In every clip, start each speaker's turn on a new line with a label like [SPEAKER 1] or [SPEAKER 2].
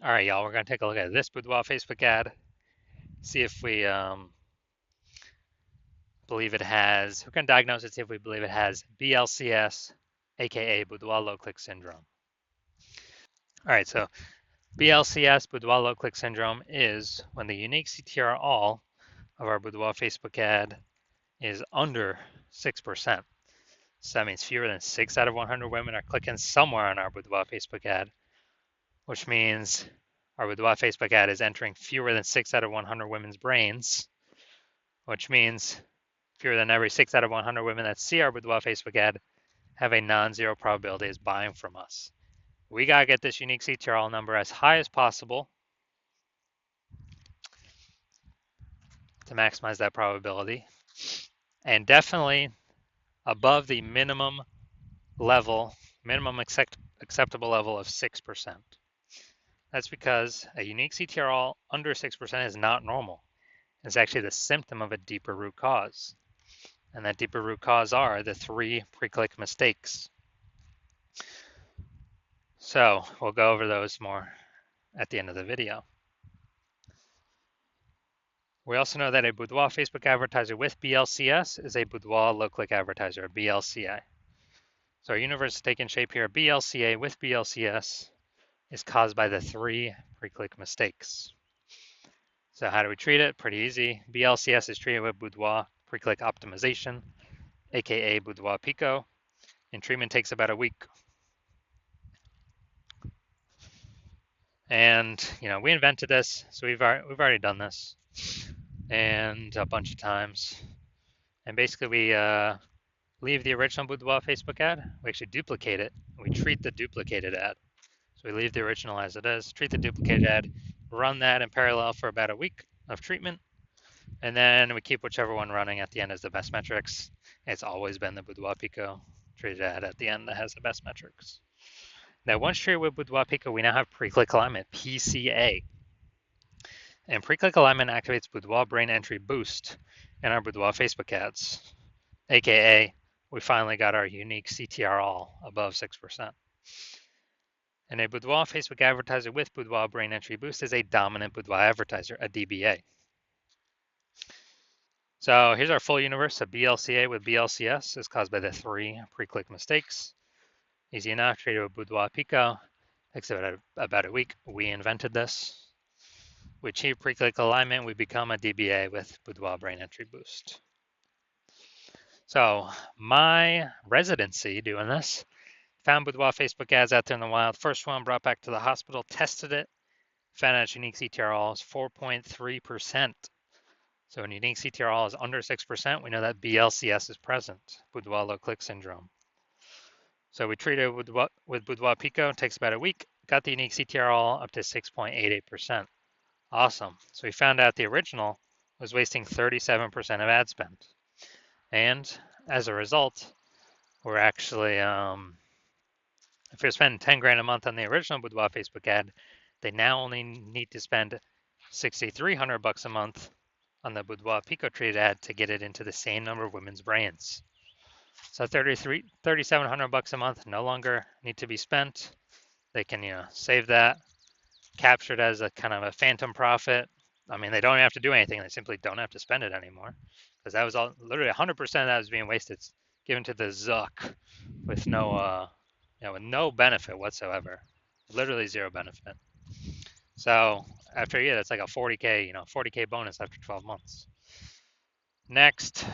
[SPEAKER 1] All right, y'all, we're going to take a look at this Boudoir Facebook ad, see if we believe it has, we're going to diagnose it, see if we believe it has BLCS, aka Boudoir low click syndrome. All right, so BLCS, Boudoir low click syndrome, is when the unique CTR all of our Boudoir Facebook ad is under 6%. So that means fewer than 6 out of 100 women are clicking somewhere on our Boudoir Facebook ad, which means our Boudoir Facebook ad is entering fewer than 6 out of 100 women's brains, which means fewer than every 6 out of 100 women that see our Boudoir Facebook ad have a non-zero probability of buying from us. We got to get this unique CTRL number as high as possible to maximize that probability, and definitely above the minimum level, minimum acceptable level of 6%. That's because a unique CTRL under 6% is not normal. It's actually the symptom of a deeper root cause. And that deeper root cause are the 3 pre-click mistakes. So we'll go over those more at the end of the video. We also know that a Boudoir Facebook advertiser with BLCS is a Boudoir low-click advertiser, a BLCA. So our universe is taking shape here. BLCA with BLCS is caused by the 3 pre-click mistakes. So how do we treat it? Pretty easy. BLCS is treated with Boudoir pre-click optimization, aka Boudoir Pico, and treatment takes about a week. And we invented this, so we've already done this, and a bunch of times. And basically, we leave the original Boudoir Facebook ad. We actually duplicate it. We treat the duplicated ad. So we leave the original as it is, treat the duplicated ad, run that in parallel for about a week of treatment, and then we keep whichever one running at the end as the best metrics. It's always been the Boudoir Pico treated ad at the end that has the best metrics. Now, once treated with Boudoir Pico, we now have pre-click alignment, PCA. And pre-click alignment activates Boudoir brain entry boost in our Boudoir Facebook ads, aka we finally got our unique CTR all above 6%. And a Boudoir Facebook advertiser with Boudoir brain entry boost is a dominant Boudoir advertiser, a DBA. So here's our full universe. A BLCA with BLCS is caused by the 3 pre-click mistakes. Easy enough, treated with Boudoir Pico. Takes about a week. We invented this. We achieve pre-click alignment. We become a DBA with Boudoir brain entry boost. So my residency doing this, found Boudoir Facebook ads out there in the wild. First one brought back to the hospital, tested it, found out its unique CTRL is 4.3%. So when unique CTRL is under 6%, we know that BLCS is present, Boudoir low click syndrome. So we treated it with Boudoir Pico, it takes about a week, got the unique CTRL up to 6.88%. Awesome. So we found out the original was wasting 37% of ad spend. And as a result, we're actually, if you're spending 10 grand a month on the original Boudoir Facebook ad, they now only need to spend 6,300 bucks a month on the Boudoir Pico treated ad to get it into the same number of women's brains. So 3,700 bucks a month no longer need to be spent. They can, save that, capture it as a kind of a phantom profit. I mean, they don't have to do anything. They simply don't have to spend it anymore because that was all literally 100% of that was being wasted, given to the Zuck with no, with no benefit whatsoever, literally zero benefit. So after a year, that's like a 40K, 40K bonus after 12 months. Next,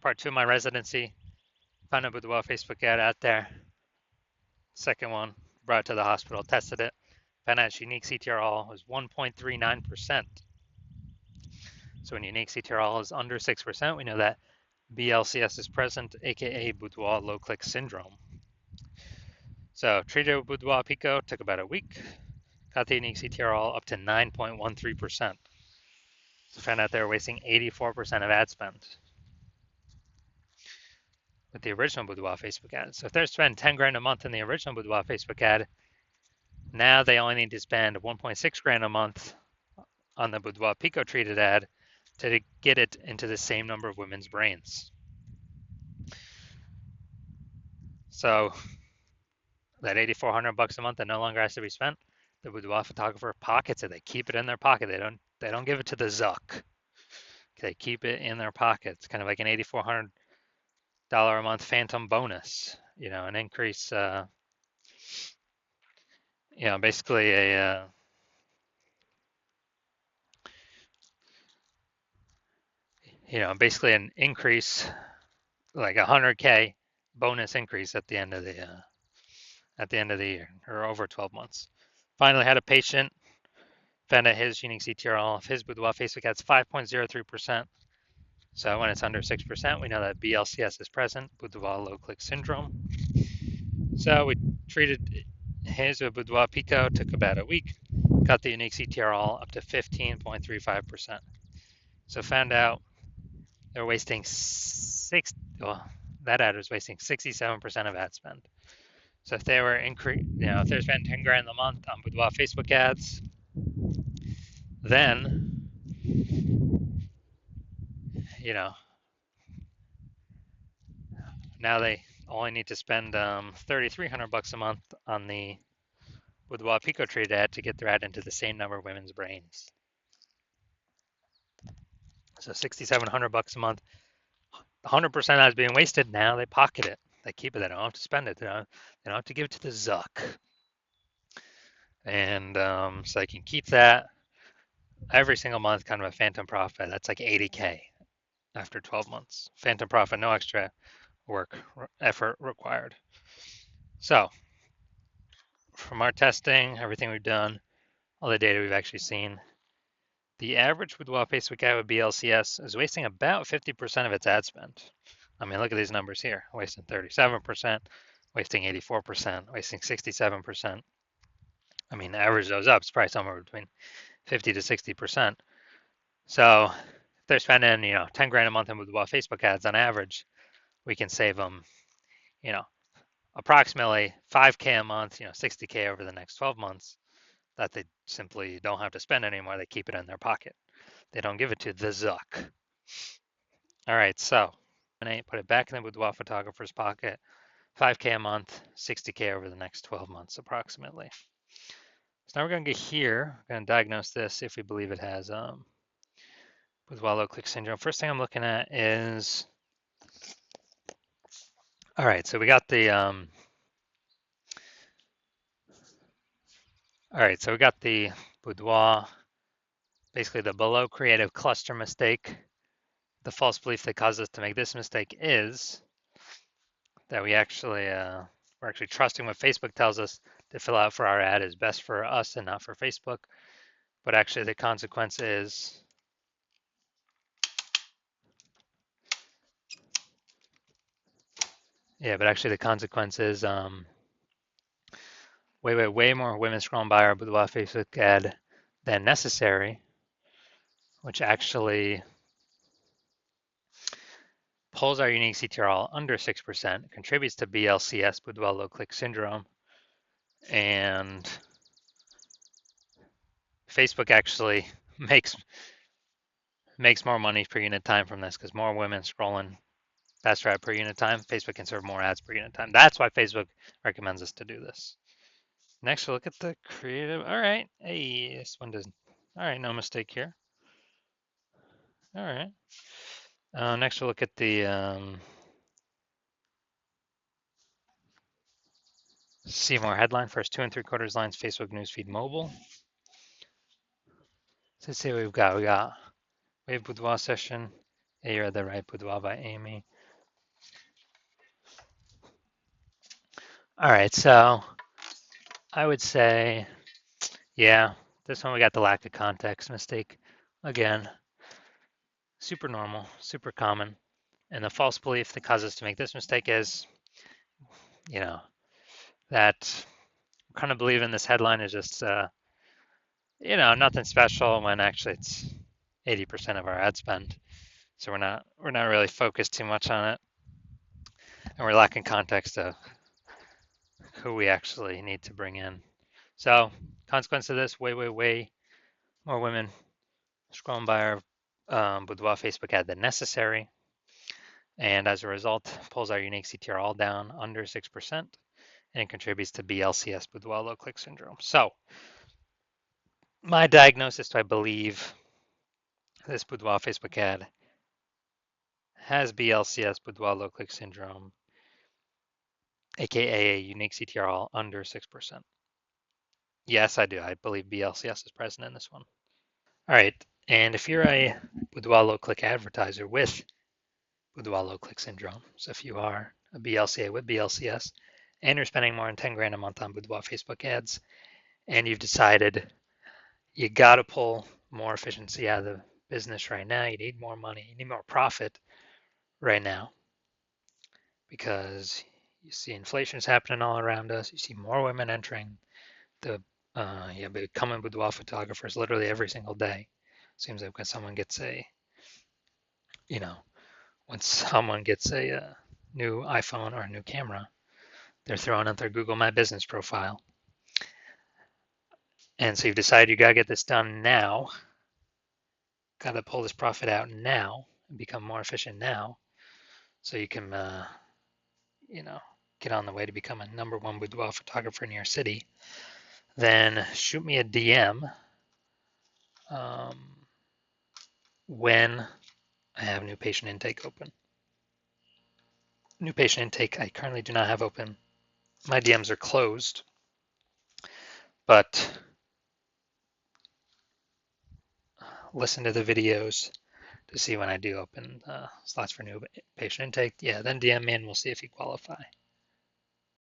[SPEAKER 1] part 2 of my residency, found a Boudoir Facebook ad out there. Second one, brought it to the hospital, tested it, found out its unique CTRL was 1.39%. So when unique CTRL is under 6%, we know that BLCS is present, aka Boudoir low click syndrome. So treated with Boudoir Pico, took about a week, got the unique CTRL up to 9.13%. So found out they were wasting 84% of ad spend with the original Boudoir Facebook ad. So if they're spending 10 grand a month in the original Boudoir Facebook ad, now they only need to spend 1.6 grand a month on the Boudoir Pico treated ad to get it into the same number of women's brains. So that 8,400 bucks a month that no longer has to be spent, The boudoir photographer pockets it. They keep it in their pocket. They don't give it to the Zuck. They keep it in their pockets, kind of like an $8,400 a month phantom bonus. An increase. Basically basically an increase, like 100K bonus increase at the end of the year, or over 12 months. Finally, had a patient found out his unique CTRL of his boudoir Facebook ads 5.03%. So when it's under 6%, we know that BLCS is present, boudoir low click syndrome. So we treated his with boudoir pico, took about a week, got the unique CTRL up to 15.35%. So found out they're wasting that ad was wasting 67% of ad spend. So if they were if they're spending 10 grand a month on boudoir Facebook ads, then now they only need to spend $3,300 a month on the boudoir pico treated ad to get their ad into the same number of women's brains. So $6,700 a month, 100% that is being wasted. Now they pocket it. They keep it. They don't have to spend it. They don't have to give it to the Zuck. And so they can keep that every single month, kind of a phantom profit. That's like 80K after 12 months. Phantom profit, no extra effort required. So from our testing, everything we've done, all the data we've actually seen, the average boudoir Facebook ad with BLCS is wasting about 50% of its ad spend. I mean, look at these numbers here, wasting 37%, wasting 84%, wasting 67%. I mean, average those up, it's probably somewhere between 50 to 60%. So if they're spending, 10 grand a month in boudoir Facebook ads on average, we can save them, approximately 5K a month, 60K over the next 12 months that they simply don't have to spend anymore. They keep it in their pocket. They don't give it to the Zuck. All right, so put it back in the boudoir photographer's pocket, 5K a month, 60K over the next 12 months approximately. So now we're going to get here, we're going to diagnose this, see if we believe it has boudoir low click syndrome. First thing I'm looking at is, all right, so we got the, boudoir, basically the below creative cluster mistake. The false belief that caused us to make this mistake is that we're actually trusting what Facebook tells us to fill out for our ad is best for us and not for Facebook. But actually the consequence is way more women scrolling by our boudoir Facebook ad than necessary, which actually pulls our unique CTRL under 6%, contributes to BLCS, boudoir low click syndrome, and Facebook actually makes more money per unit time from this because more women scrolling faster ad per unit time. Facebook can serve more ads per unit time. That's why Facebook recommends us to do this. Next, we'll look at the creative. All right. Hey, this one doesn't. All right, no mistake here. All right. Next, we'll look at the see more headline. First 2 3/4 lines, Facebook newsfeed mobile. So let's see what we've got. We got Wave Boudoir session. Hey, you're the right Boudoir by Amy. All right, so I would say, yeah, this one we got the lack of context mistake. Again, super normal, super common. And the false belief that causes us to make this mistake is, that kind of believe in this headline is just, nothing special when actually it's 80% of our ad spend. So we're not really focused too much on it. And we're lacking context of who we actually need to bring in. So consequence of this, way more women scrolling by our boudoir Facebook ad than necessary. And as a result, pulls our unique CTR all down under 6% and contributes to BLCS, boudoir low click syndrome. So My diagnosis, I believe, this Boudoir Facebook ad has BLCS, Boudoir low click syndrome, aka a unique CTRL under 6%. Yes, I do. I believe BLCS is present in this one. All right. And if you're a Boudoir low click advertiser with Boudoir low click syndrome, so if you are a BLCA with BLCS and you're spending more than 10 grand a month on Boudoir Facebook ads, and you've decided you got to pull more efficiency out of the business right now, you need more money, you need more profit right now because you see inflation's happening all around us, you see more women entering the becoming boudoir photographers literally every single day. Seems like when someone gets a, you know, when someone gets a, new iPhone or a new camera, they're throwing out their Google My Business profile. And so you've decided you got to get this done now, got to pull this profit out now and become more efficient now so you can, you know, get on the way to becoming #1 boudoir photographer in your city. Then shoot me a DM when I have new patient intake open. New patient intake I currently do not have open. My DMs are closed, but listen to the videos to see when I do open slots for new patient intake. Yeah, then DM me and we'll see if you qualify.